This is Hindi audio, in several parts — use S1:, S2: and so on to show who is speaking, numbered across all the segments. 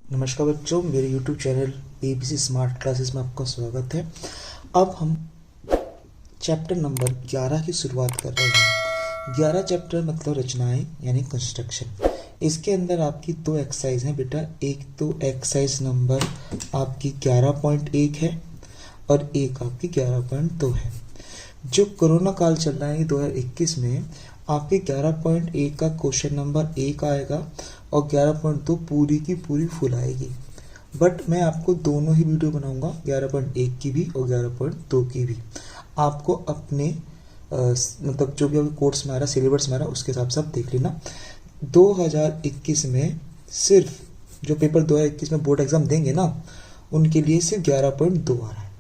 S1: नमस्कार बच्चों, मेरे YouTube channel ABC smart classes में आपका स्वागत है। अब हम चैप्टर नंबर 11 की शुरुआत कर रहे हैं। 11 चैप्टर मतलब रचनाएं यानी कंस्ट्रक्शन। इसके अंदर आपकी दो एक्सरसाइज हैं बेटा। एक तो एक्सरसाइज नंबर आपकी 11.1 है और एक आपकी 11.2 है। जो कोरोना काल चल रहा है 2021 में, आपके 11.1 का क्वेश्चन नंबर 1 आएगा और 11.2 पूरी की पूरी फुल आएगी। बट मैं आपको दोनों ही वीडियो बनाऊंगा, 11.1 की भी और 11.2 की भी। आपको अपने मतलब जो भी अभी कोर्स में आ रहा है, सिलेबस में आ रहा है, उसके हिसाब से आप देख लेना। 2021 में सिर्फ जो पेपर 2021 में बोर्ड एग्जाम देंगे ना, उनके लिए सिर्फ 11.2 आ रहा है।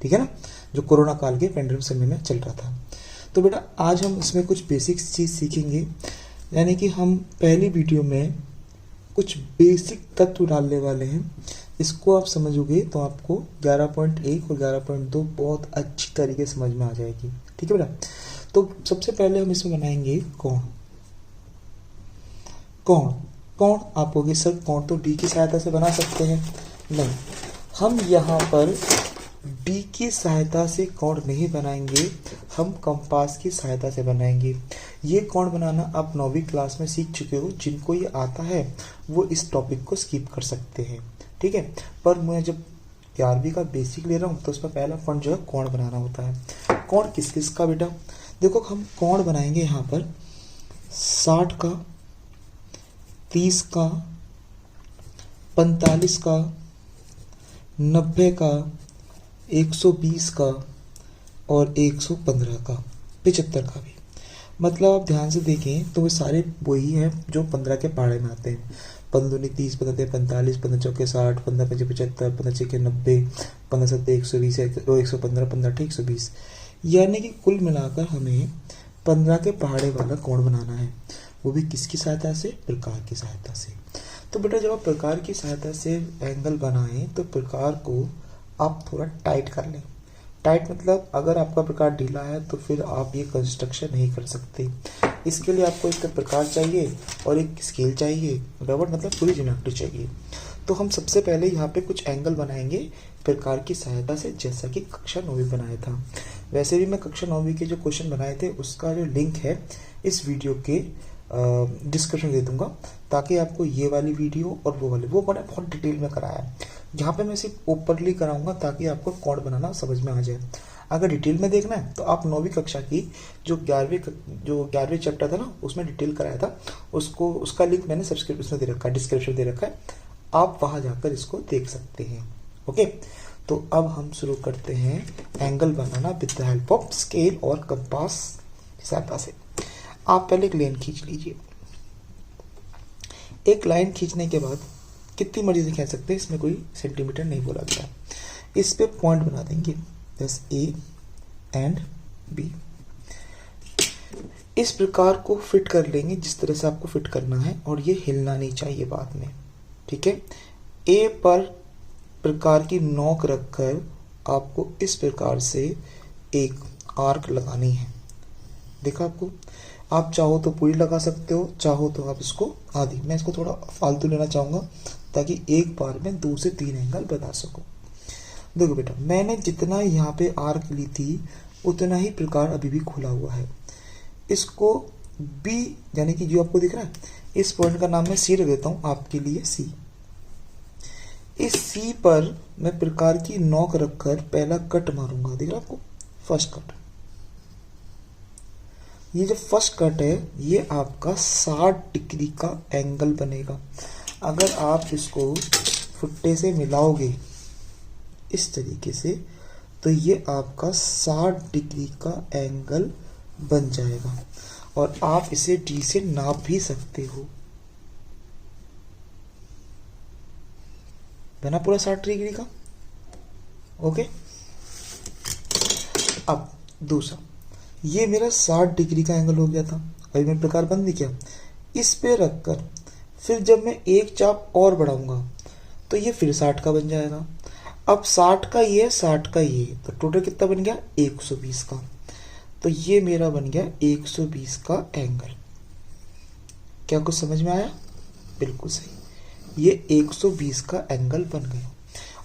S1: ठीक है ना, जो कोरोना काल के पेंडेमिक समय में चल रहा था। तो बेटा आज हम इसमें कुछ बेसिक चीज़ सीखेंगे, यानी कि हम पहली वीडियो में कुछ बेसिक तत्व डालने वाले हैं। इसको आप समझोगे तो आपको 11.1 और 11.2 बहुत अच्छी तरीके से समझ में आ जाएगी। ठीक है बेटा, तो सबसे पहले हम इसमें बनाएंगे कोण। कोण कोण आप कहोगे सर कोण तो डी की सहायता से बना सकते हैं। नहीं, हम यहाँ पर डी की सहायता से कोण नहीं बनाएंगे, हम कंपास की सहायता से बनाएंगे। ये कोण बनाना आप 9वीं क्लास में सीख चुके हो। जिनको ये आता है वो इस टॉपिक को स्किप कर सकते हैं। ठीक है, पर मैं जब 11वीं का बेसिक ले रहा हूँ तो उसमें पहला पॉइंट जो है कोण बनाना होता है। कोण किस किस का बेटा? देखो, हम कोण बनाएंगे यहाँ पर 60 का, 30 का, 45 का, 90 का, 120 का और 115 का, 75 का भी। मतलब आप ध्यान से देखें तो वे सारे वही हैं जो 15 के पहाड़े में आते हैं। 15 दूनी 30, 15 तिया 45, 15 चौके 60, 15 पंजे 75, 15 छक्के 90, 15 सत्ते 120, 115, 15 अठे 120। यानी कि कुल मिलाकर हमें 15 के पहाड़े वाला कोण बनाना है। वो भी किसकी सहायता से? प्रकार की सहायता से। तो बेटा जब आप प्रकार की सहायता से एंगल बनाएं तो प्रकार को आप थोड़ा टाइट कर लें। टाइट मतलब अगर आपका प्रकार ढीला है तो फिर आप ये कंस्ट्रक्शन नहीं कर सकते। इसके लिए आपको एक तो प्रकार चाहिए और एक स्केल चाहिए, रबड़ मतलब पूरी ज्योमेट्री चाहिए। तो हम सबसे पहले यहाँ पे कुछ एंगल बनाएंगे प्रकार की सहायता से, जैसा कि कक्षा 9वीं बनाया था। वैसे भी मैं कक्षा 9वीं के जो क्वेश्चन बनाए थे उसका जो लिंक है इस वीडियो के डिस्क्रिप्शन दे दूंगा, ताकि आपको ये वाली वीडियो और वो वाली, वो मैंने बहुत डिटेल में कराया है। यहाँ पे मैं सिर्फ ओपनली कराऊंगा ताकि आपको कोण बनाना समझ में आ जाए। अगर डिटेल में देखना है तो आप 9वीं कक्षा की जो 11वीं चैप्टर था ना, उसमें डिटेल कराया था, उसका लिंक मैंने सब्सक्रिप्शन में दे रखा है, डिस्क्रिप्शन दे रखा है। आप वहां जाकर इसको देख सकते हैं। ओके, तो अब हम शुरू करते हैं angle banana with the help of scale और कंपास की सहायता से। आप पहले एक लाइन खींच लीजिए। एक लाइन खींचने के बाद कितनी मर्जी से खींच सकते हैं, इसमें कोई सेंटीमीटर नहीं बोला गया। इस पे पॉइंट बना देंगे, जैसे ए एंड बी। इस प्रकार को फिट कर लेंगे जिस तरह से आपको फिट करना है, और ये हिलना नहीं चाहिए बाद में। ठीक है, ए पर प्रकार की नोक रखकर आपको इस प्रकार से एक आर्क लगानी है। देखा आपको? आप चाहो तो पूरी लगा सकते हो, चाहो तो आप इसको आधी। मैं इसको थोड़ा फालतू लेना चाहूंगा ताकि एक बार में 2 से 3 एंगल बता सकूं। देखो बेटा, मैंने जितना यहाँ पे आर्क ली थी उतना ही प्रकार अभी भी खुला हुआ है। इसको बी यानी कि जो आपको दिख रहा है, इस पॉइंट का नाम मैं सी रख देता हूं आपके लिए, सी। इस सी पर मैं प्रकार की नोक रखकर पहला कट मारूंगा। दिख रहा है आपको? First cut. ये जो फर्स्ट कट है ये आपका 60 डिग्री का एंगल बनेगा। अगर आप इसको फुट्टे से मिलाओगे इस तरीके से तो ये आपका 60 डिग्री का एंगल बन जाएगा, और आप इसे डी से नाप भी सकते हो। बना पूरा 60 डिग्री का। ओके, अब दूसरा, ये मेरा 60 डिग्री का एंगल हो गया था। अभी मैं प्रकार बंद नहीं किया। इस पे रखकर फिर जब मैं एक चाप और बढ़ाऊंगा तो ये फिर 60 का बन जाएगा। अब 60 का ये, 60 का ये, तो टोटल कितना बन गया? 120 का। तो ये मेरा बन गया 120 का एंगल। क्या कुछ समझ में आया? बिल्कुल सही। ये 120 का एंगल बन गया।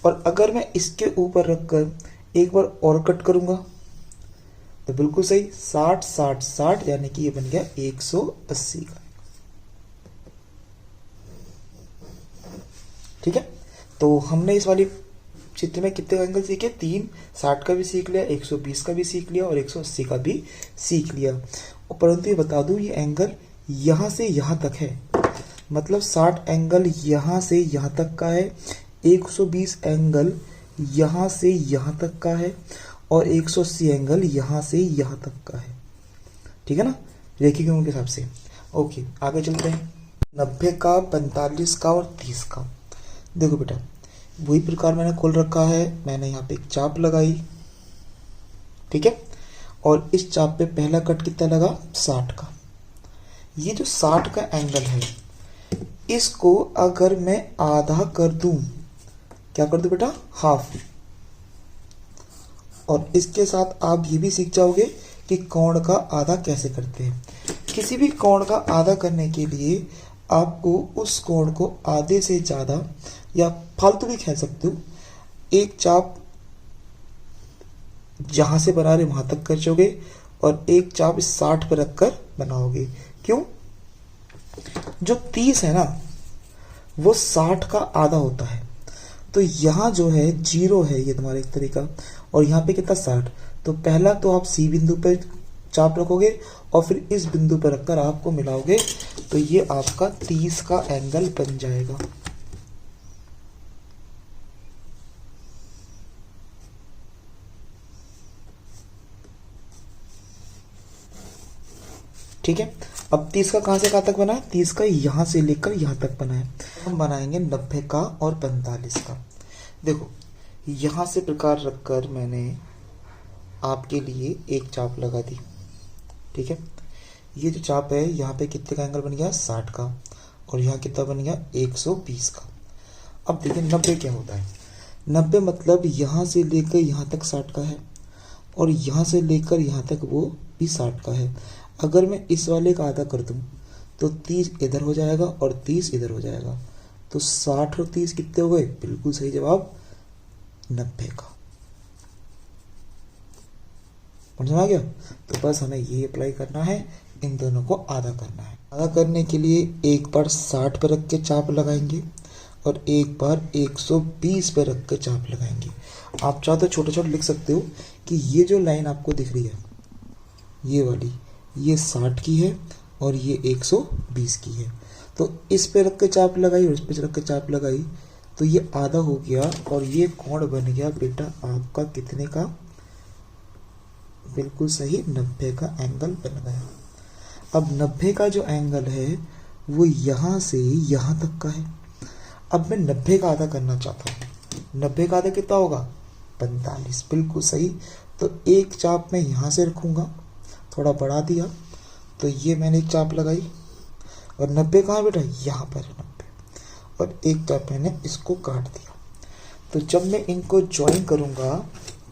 S1: और अगर मैं इसके ऊपर रखकर एक बार और कट करूंगा तो बिल्कुल सही 60 60 60 यानी कि ये बन गया 180 का। ठीक है, तो हमने इस वाली चित्र में कितने एंगल सीखे? 3। 60 का भी सीख लिया, 120 का भी सीख लिया और 180 का भी सीख लिया। और परंतु ये बता दूं, ये एंगल यहां से यहां तक है, मतलब 60 एंगल यहां से यहां तक का है, 120 एंगल यहां से यहां तक का है और 180 एंगल यहां से यहां तक का है। ठीक है ना, रेखीय कोण के हिसाब से। ओके, आगे चलते हैं। 90 का, 45 का और 30 का। देखो बेटा, वही प्रकार मैंने खोल रखा है, मैंने यहाँ पे एक चाप लगाई। ठीक है, और इस चाप पे पहला कट कितना लगा? 60 का। ये जो 60 का एंगल है, इसको अगर मैं आधा कर दूं, क्या कर दूं बेटा? हाफ। और इसके साथ आप ये भी सीख जाओगे कि कोण का आधा कैसे करते हैं। किसी भी कोण का आधा करने के लिए आपको उस कोण को आधे से ज्यादा या फालतू भी कह सकते हो, एक चाप जहां से बना रहे वहां तक खींचोगे और एक चाप इस 60 पर रखकर बनाओगे। क्यों? जो 30 है ना, वो 60 का आधा होता है। तो यहाँ जो है 0 है, ये तुम्हारा एक तरीका, और यहाँ पे कितना? 60। तो पहला तो आप सी बिंदु पर चाप रखोगे और फिर इस बिंदु पर रखकर आपको मिलाओगे, तो ये आपका 30 का एंगल बन जाएगा। ठीक है, अब 30 का कहां से कहां तक बना है? 30 का यहां से लेकर यहां तक बना है। हम बनाएंगे 90 का और 45 का। देखो, यहां से प्रकार रखकर मैंने आपके लिए एक चाप लगा दी। ठीक है, ये जो चाप है यहाँ पे कितने का एंगल बन गया? 60 का। और यहाँ कितना बन गया? 120 का। अब देखिए 90 क्या होता है। 90 मतलब यहाँ से लेकर यहाँ तक 60 का है और यहाँ से लेकर यहाँ तक वो भी 60 का है। अगर मैं इस वाले का आधा कर दूं तो 30 इधर हो जाएगा और 30 इधर हो जाएगा, तो 60 और 30 कितने हो गए? बिल्कुल सही जवाब 90 का। समझ में आ गया? तो बस हमें ये अप्लाई करना है, इन दोनों को आधा करना है। आधा करने के लिए एक बार 60 पर रख के चाप लगाएंगे और एक बार 120 पर रख के चाप लगाएंगे। आप चाहो तो छोटे छोटे लिख सकते हो कि ये जो लाइन आपको दिख रही है, ये वाली, ये 60 की है और ये 120 की है। तो इस पे रख के चाप लगाई और इस पे रख के चाप लगाई, तो ये आधा हो गया और ये कोण बन गया बेटा आपका कितने का? बिल्कुल सही 90 का एंगल बन गया। अब 90 का जो एंगल है वो यहां से यहां तक का है। अब मैं 90 का आधा करना चाहता हूँ। 90 का आधा कितना होगा? 45। बिल्कुल सही। तो एक चाप मैं यहां से रखूंगा, थोड़ा बढ़ा दिया, तो ये मैंने एक चाप लगाई और 90 कहाँ बेटा? यहाँ पर 90, और एक चाप मैंने इसको काट दिया। तो जब मैं इनको ज्वाइन करूंगा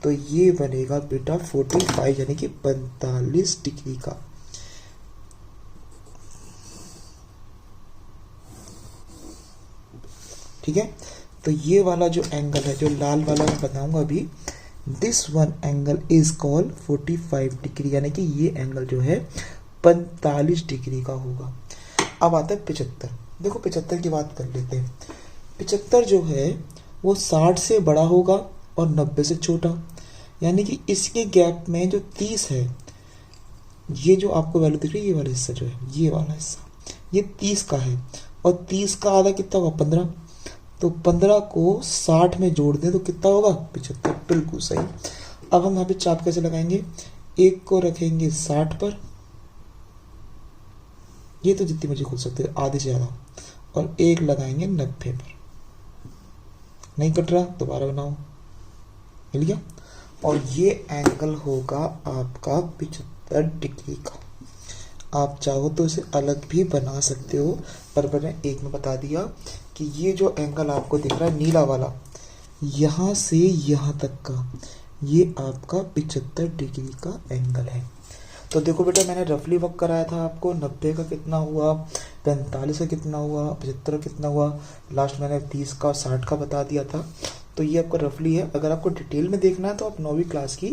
S1: तो ये बनेगा बेटा 45 यानी कि 45 डिग्री का। ठीक है, तो ये वाला जो एंगल है, जो लाल वाला मैं बताऊंगा अभी, this one angle is called 45 degree, यानी कि ये एंगल जो है 45 डिग्री का होगा। अब आता है 75। देखो 75 की बात कर लेते हैं। 75 जो है वो 60 से बड़ा होगा और 90 से छोटा, यानी कि इसके गैप में जो 30 है, ये जो आपको वैल्यू दिख रही है, ये वाला हिस्सा जो है, ये वाला हिस्सा, ये 30 का है और 30 का आधा कितना होगा? 15। तो 15 को 60 में जोड़ दें तो कितना होगा? 75। बिल्कुल सही। अब हम यहाँ पे चाप कैसे लगाएंगे? एक को रखेंगे 60 पर, ये तो जितनी मर्जी खोल सकते हैं, आधे से ज्यादा, और एक लगाएंगे 90 पर। नहीं कट रहा, दोबारा बनाओ, मिल गया। और ये एंगल होगा आपका 75 डिग्री का। आप चाहो तो इसे अलग भी बना सकते हो, पर मैंने एक में बता दिया कि ये जो एंगल आपको दिख रहा है नीला वाला, यहाँ से यहाँ तक का, ये आपका 75 डिग्री का एंगल है। तो देखो बेटा, मैंने रफली वर्क कराया था आपको, 90 का कितना हुआ, 45 का कितना हुआ, 75 का कितना हुआ, लास्ट मैंने 30 का और 60 का बता दिया था। तो ये आपका रफली है। अगर आपको डिटेल में देखना है तो आप 9वीं क्लास की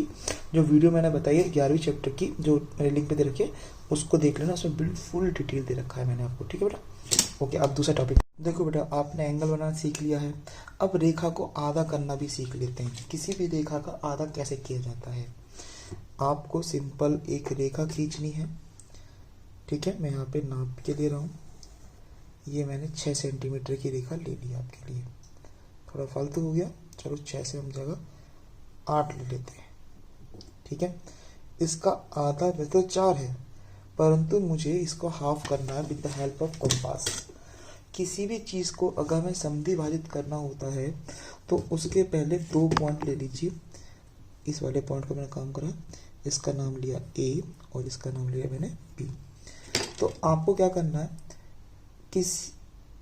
S1: जो वीडियो मैंने बताई है 11वीं चैप्टर की, जो मैंने लिंक पे दे रखी है, उसको देख लेना, उसमें बिल्कुल फुल डिटेल दे रखा है मैंने आपको। ठीक है बेटा, ओके। अब दूसरा टॉपिक देखो बेटा, आपने एंगल बनाना सीख लिया है। अब रेखा को आधा करना भी सीख लेते हैं। किसी भी रेखा का आधा कैसे किया जाता है। आपको सिंपल एक रेखा खींचनी है। ठीक है, मैं यहाँ पे नाप के ले रहा हूँ। ये मैंने 6 सेंटीमीटर की रेखा ले ली आपके लिए, थोड़ा फालतू हो गया, चलो 6 से हम जगह 8 ले लेते हैं। ठीक है, इसका आधा वैसे तो 4 है, परंतु मुझे इसको हाफ करना है with the help of compass. किसी भी चीज़ को अगर हमें समद्वि भाजित करना होता है तो उसके पहले 2 पॉइंट ले लीजिए। इस वाले पॉइंट को मैंने काम करा, इसका नाम लिया ए और इसका नाम लिया मैंने बी। तो आपको क्या करना है, किस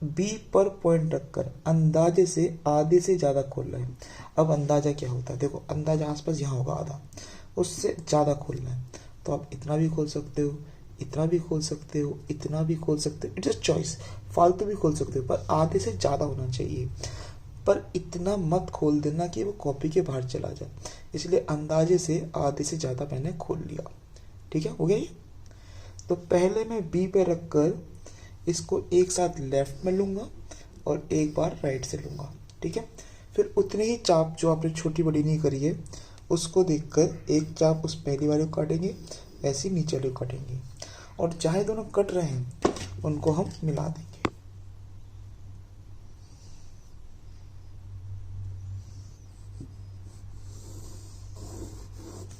S1: बी पर पॉइंट रखकर अंदाजे से आधे से ज़्यादा खोलना है। अब अंदाजा क्या होता है, देखो अंदाजा आसपास यहाँ होगा आधा, उससे ज़्यादा खोलना है। तो आप इतना भी खोल सकते हो, इतना भी खोल सकते हो, इतना भी खोल सकते हो, इट्स चॉइस। फालतू भी खोल सकते हो, पर आधे से ज़्यादा होना चाहिए। पर इतना मत खोल देना कि वो कॉपी के बाहर चला जाए, इसलिए अंदाजे से आधे से ज़्यादा मैंने खोल लिया। ठीक है, हो गया ये। तो पहले मैं बी पे रखकर इसको एक साथ लेफ्ट में लूँगा और एक बार राइट से लूँगा। ठीक है, फिर उतनी ही चाप जो आपने छोटी बड़ी नहीं करी है उसको देखकर एक चाप उस पहली वाले को काटेंगे, ऐसे नीचे वाले को काटेंगे, और चाहे दोनों कट रहे हैं उनको हम मिला देंगे।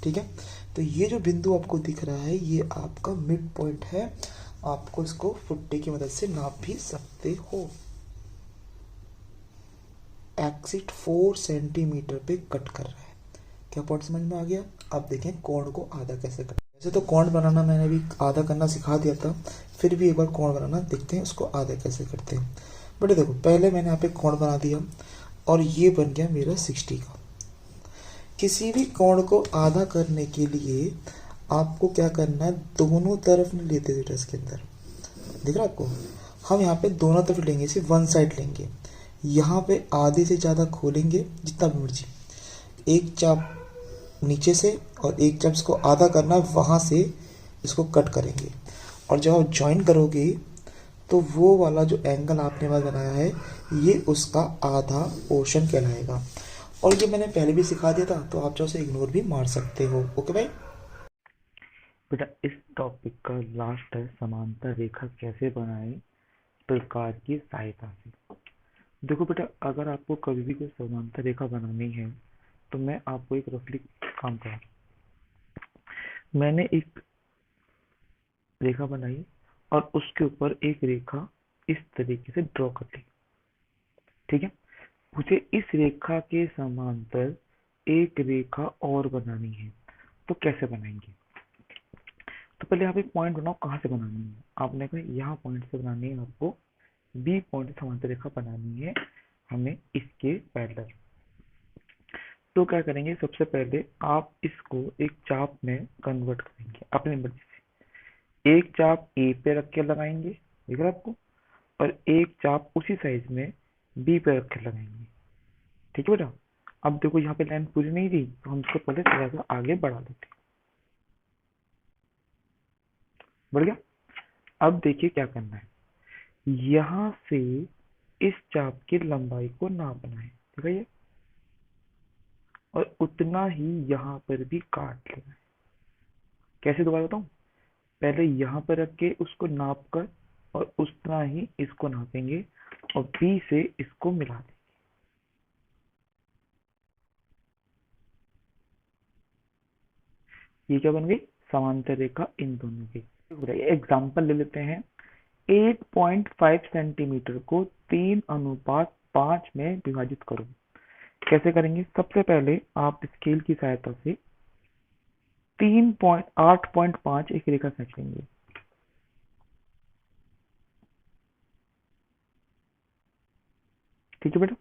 S1: ठीक है, तो ये जो बिंदु आपको दिख रहा है ये आपका मिड पॉइंट है। आपको इसको फुट्टे की मदद से नाप भी सकते हो। एक्सिट 4 सेंटीमीटर पे कट कर रहा है। क्या पॉइंट समझ में आ गया। अब देखें कोण को आधा कैसे करना। वैसे तो कोण बनाना मैंने भी आधा करना सिखा दिया था, फिर भी एक बार कोण बनाना देखते हैं उसको आधा कैसे करते हैं। बट देखो, पहले मैंने यहाँ पे कोण बना दिया और ये बन गया मेरा 60 का। किसी भी कोण को आधा करने के लिए आपको क्या करना है, दोनों तरफ नहीं लेते थे इसके अंदर, दिख रहा है आपको। हम यहाँ पे दोनों तरफ लेंगे, सिर्फ वन साइड लेंगे। यहाँ पे आधे से ज़्यादा खोलेंगे जितना भी मर्जी, एक चाप नीचे से और एक चाप इसको आधा करना है, वहाँ से इसको कट करेंगे। और जब आप ज्वाइन करोगे तो वो वाला जो एंगल आपने वहाँ बनाया है ये उसका आधा पोर्शन कहलाएगा। और ये मैंने पहले भी सिखा दिया था, तो आप जो उसे इग्नोर भी मार सकते हो। ओके भाई।
S2: बेटा इस टॉपिक का लास्ट है समांतर रेखा कैसे बनाए प्रकार की सहायता से। देखो बेटा, अगर आपको कभी भी कोई समांतर रेखा बनानी है तो मैं आपको एक रफली काम करा, मैंने एक रेखा बनाई और उसके ऊपर एक रेखा इस तरीके से ड्रॉ कर ली। ठीक है, मुझे इस रेखा के समांतर एक रेखा और बनानी है, तो कैसे बनाएंगे। तो पहले आप एक पॉइंट बनाओ, कहाँ से बनानी है। आपने कहा यहाँ पॉइंट से बनानी है, आपको बी पॉइंट समांतर रेखा बनानी है हमें इसके पैरेलल। तो क्या करेंगे, सबसे पहले आप इसको एक चाप में कन्वर्ट करेंगे अपनी मर्जी से। एक चाप ए पे रख के लगाएंगे, दिख रहा है आपको, और एक चाप उसी साइज में बी पे रख के लगाएंगे। ठीक है बेटा, अब देखो यहाँ पे लाइन पूरी नहीं थी तो हम इसको पहले थोड़ा सा आगे बढ़ा देते हैं। बढ़ गया। अब देखिए क्या करना है, यहाँ से इस चाप की लंबाई को नापना है, ठीक है ये, और उतना ही यहाँ पर भी काट लेना है। कैसे दोबारा बताऊँ, पहले यहाँ पर रख के उसको नाप कर और उतना ही इसको नापेंगे और बी से इसको मिला देंगे। ये क्या बन गई, समांतर रेखा इन दोनों की। एग्जाम्पल ले लेते हैं, 8.5 सेंटीमीटर को 3:5 में विभाजित करो। कैसे करेंगे, सबसे पहले आप स्केल की सहायता से 8.5 एक रेखा खींच लेंगे। ठीक है बेटा,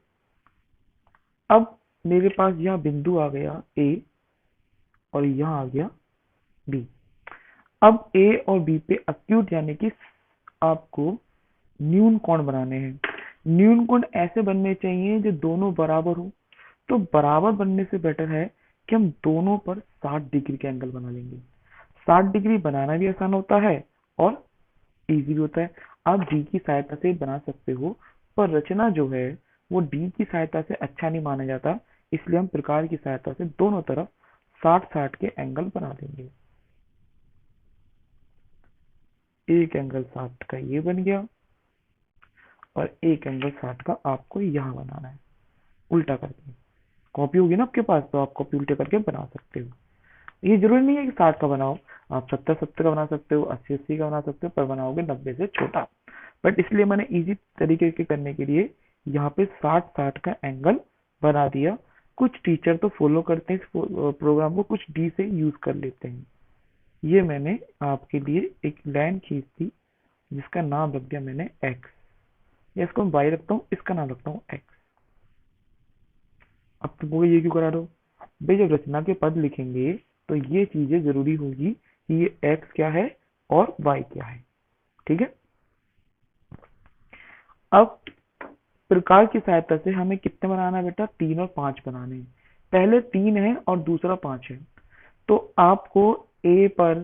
S2: अब मेरे पास यहाँ बिंदु आ गया ए और यहाँ आ गया बी। अब ए और बी पे अक्यूट यानी कि आपको न्यून कोण बनाने हैं। न्यून कोण ऐसे बनने चाहिए जो दोनों बराबर हो। तो बराबर बनने से बेटर है कि हम दोनों पर 60 डिग्री के एंगल बना लेंगे। 60 डिग्री बनाना भी आसान होता है और इजी भी होता है। आप डी की सहायता से बना सकते हो, पर रचना जो है वो डी की सहायता से अच्छा नहीं माना जाता। इसलिए हम प्रकार की सहायता से दोनों तरफ 60-60 के एंगल बना देंगे। एक एंगल 60 का ये बन गया और एक एंगल 60 का आपको यहाँ बनाना है उल्टा करके। कॉपी होगी ना आपके पास, तो आप कॉपी उल्टे करके बना सकते हो। ये जरूरी नहीं है कि 60 का बनाओ, आप 70-70 का बना सकते हो, 80-80 का बना सकते हो, पर बनाओगे 90 से छोटा। बट इसलिए मैंने इजी तरीके के करने के लिए यहाँ पे 60-60 का एंगल बना दिया। कुछ टीचर तो फॉलो करते हैं इस प्रोग्राम को, कुछ डी से यूज कर लेते हैं। ये मैंने आपके लिए एक लाइन खींच दी जिसका नाम रख दिया मैंने एक्स, या इसको मैं वाई रखता हूँ, इसका नाम रखता हूँ एक्स। अब तुम बोलोगे ये क्यों करा रहे हो भाई, जब रचना के पद लिखेंगे तो ये चीजें जरूरी होगी कि ये एक्स क्या है और वाई क्या है। ठीक है। अब प्रकार की सहायता से हमें कितने बनाना है बेटा, 3 और 5 बनाने हैं। पहले 3 है और दूसरा 5 है, तो आपको ए पर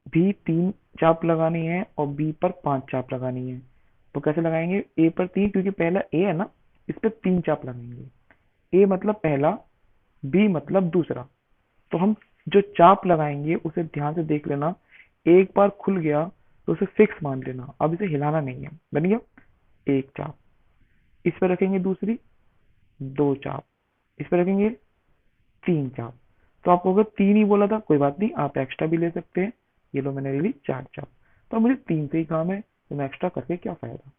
S2: भी 3 चाप लगानी है और बी पर 5 चाप लगानी है। तो कैसे लगाएंगे, ए पर 3, क्योंकि पहला ए है ना, इस पे 3 चाप लगाएंगे। ए मतलब पहला, बी मतलब दूसरा। तो हम जो चाप लगाएंगे उसे ध्यान से देख लेना। एक बार खुल गया तो उसे फिक्स मान लेना, अब इसे हिलाना नहीं है। बन गया एक चाप। इस पर रखेंगे दूसरी, 2 चाप। इस पर रखेंगे 3 चाप। तो आप कहोगे 3 ही बोला था, कोई बात नहीं, आप एक्स्ट्रा भी ले सकते हैं। ये लो मैंने ले ली 4 चाप। तो मुझे 3 से ही काम है, तो मैं एक्स्ट्रा करके क्या फायदा।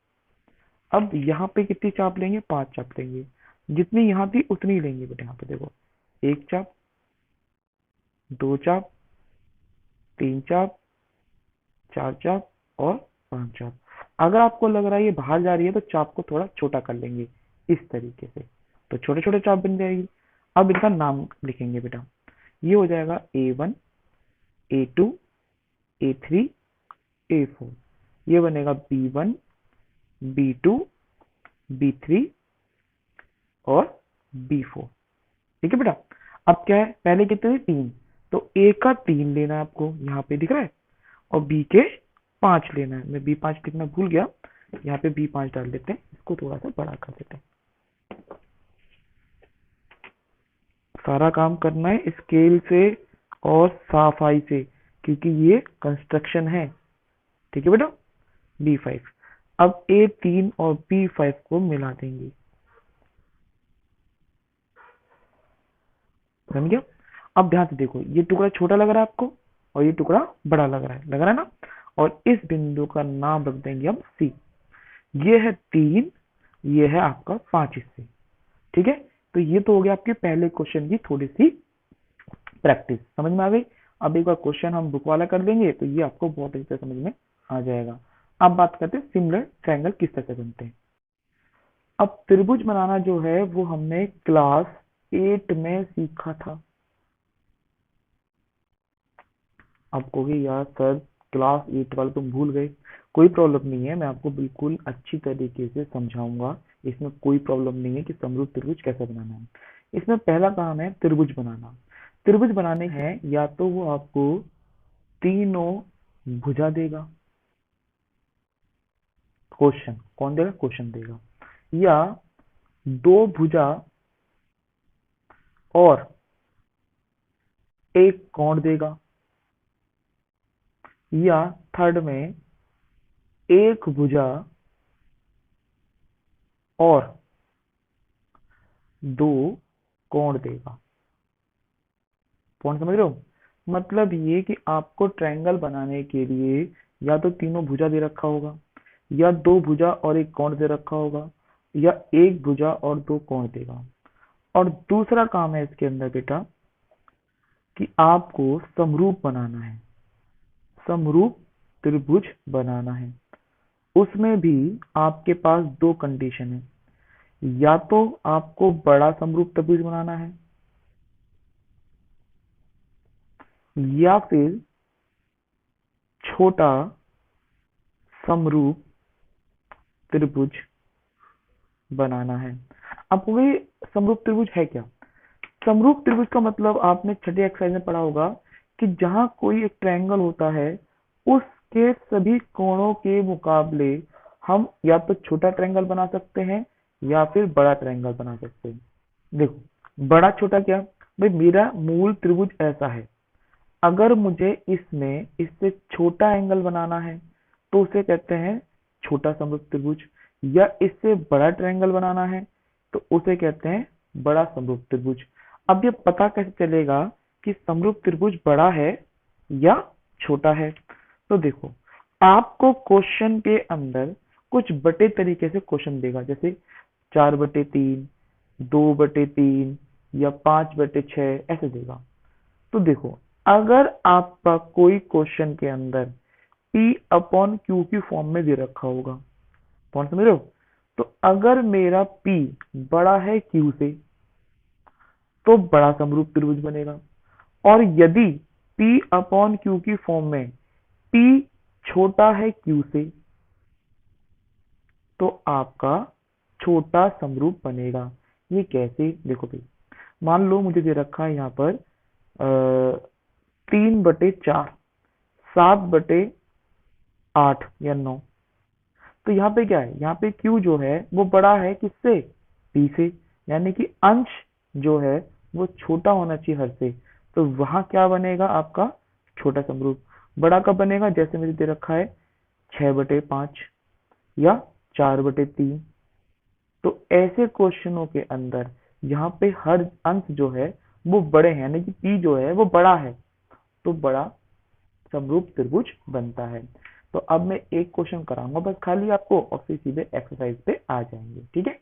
S2: अब यहाँ पे कितनी चाप लेंगे, 5 चाप लेंगे। जितनी यहाँ थी उतनी ही लेंगे बेटा। यहाँ पे देखो, 1 चाप, 2 चाप, 3 चाप, 4 चाप और 5 चाप। अगर आपको लग रहा है ये बाहर जा रही है तो चाप को थोड़ा छोटा कर लेंगे इस तरीके से, तो छोटे छोटे चाप बन जाएगी। अब इनका नाम लिखेंगे बेटा। ये हो जाएगा A1, A2, A3, A4। ये बनेगा B1, B2, B3 और B4। ठीक है बेटा। अब क्या है, पहले कितने थे, 3, तो ए का 3 लेना है आपको, यहाँ पे दिख रहा है, और बी के 5 लेना है। मैं B5 लिखना भूल गया, यहाँ पे B5 डाल देते हैं, इसको थोड़ा सा बड़ा कर देते हैं। सारा काम करना है स्केल से और साफाई से, क्योंकि ये कंस्ट्रक्शन है। ठीक है बेटा। B5, अब A3 और B5 को मिला देंगे। समझ गया। अब ध्यान से देखो, ये टुकड़ा छोटा लग रहा है आपको और ये टुकड़ा बड़ा लग रहा है ना। और इस बिंदु का नाम रख देंगे हम सी। ये है 3, ये है आपका 5 हिस्से। ठीक है। तो ये तो हो गया आपके पहले क्वेश्चन की थोड़ी सी प्रैक्टिस, समझ में आ गई। अब एक बार क्वेश्चन हम बुक वाला कर लेंगे तो ये आपको बहुत अच्छे से समझ में आ जाएगा। अब बात करते हैं सिमिलर ट्रायंगल किस तरह से बनते हैं। अब त्रिभुज बनाना जो है वो हमने क्लास 8 में सीखा था। आप कहोगे यार सर क्लास 8 वाले तुम भूल गए। कोई प्रॉब्लम नहीं है, मैं आपको बिल्कुल अच्छी तरीके से समझाऊंगा। इसमें कोई प्रॉब्लम नहीं है कि समरूप त्रिभुज कैसे बनाना है। इसमें पहला काम है त्रिभुज बनाना। त्रिभुज बनाने हैं या तो वो आपको तीनों भुजा देगा, क्वेश्चन कौन देगा, क्वेश्चन देगा, या 2 भुजा और एक कोण देगा, या थर्ड में एक भुजा और 2 कोण देगा। पॉइंट समझ रहे हो। मतलब ये कि आपको ट्रायंगल बनाने के लिए या तो तीनों भुजा दे रखा होगा, या 2 भुजा और एक कोण दे रखा होगा, या एक भुजा और 2 कोण देगा। और दूसरा काम है इसके अंदर बेटा कि आपको समरूप बनाना है, समरूप त्रिभुज बनाना है। उसमें भी आपके पास 2 कंडीशन है। या तो आपको बड़ा समरूप त्रिभुज बनाना है, या फिर छोटा समरूप त्रिभुज बनाना है। आपको ये समरूप त्रिभुज है क्या? समरूप त्रिभुज का मतलब आपने छठी एक्सरसाइज में पढ़ा होगा कि जहां कोई एक ट्रायंगल होता है उसके सभी कोणों के मुकाबले हम या तो छोटा ट्रायंगल बना सकते हैं या फिर बड़ा ट्रायंगल बना सकते हैं। देखो बड़ा छोटा क्या भाई, मेरा मूल त्रिभुज ऐसा है, अगर मुझे इसमें इससे छोटा एंगल बनाना है तो उसे कहते हैं छोटा समरूप त्रिभुज, या इससे बड़ा ट्रायंगल बनाना है तो उसे कहते हैं बड़ा समरूप त्रिभुज। अब ये पता कैसे चलेगा कि समरूप त्रिभुज बड़ा है या छोटा है? तो देखो, आपको क्वेश्चन के अंदर कुछ बटे तरीके से क्वेश्चन देगा, जैसे 4/3, 2/3 या 5/6 ऐसे देगा। तो देखो, अगर आपका कोई क्वेश्चन के अंदर P अपॉन Q की फॉर्म में दे रखा होगा, कौन समझ रहे हो? तो अगर मेरा P बड़ा है Q से तो बड़ा समरूप त्रिभुज बनेगा, और यदि P अपॉन Q की फॉर्म में P छोटा है Q से तो आपका छोटा समरूप बनेगा। ये कैसे? देखो भाई, मान लो मुझे दे रखा है यहाँ पर 3/4, 7/8 या 9। तो यहाँ पे क्या है, यहाँ पे Q जो है वो बड़ा है किससे? P से, यानी कि अंश जो है वो छोटा होना चाहिए हर से। तो वहां क्या बनेगा आपका छोटा समरूप। बड़ा कब बनेगा? जैसे मुझे दे रखा है 6/5 या 4/3। तो ऐसे क्वेश्चनों के अंदर यहाँ पे हर अंश जो है वो बड़े हैं, यानी कि P जो है वो बड़ा है, तो बड़ा समरूप त्रिभुज बनता है। तो अब मैं एक क्वेश्चन कराऊंगा बस खाली आपको, और फिर सीधे एक्सरसाइज पे आ जाएंगे, ठीक है?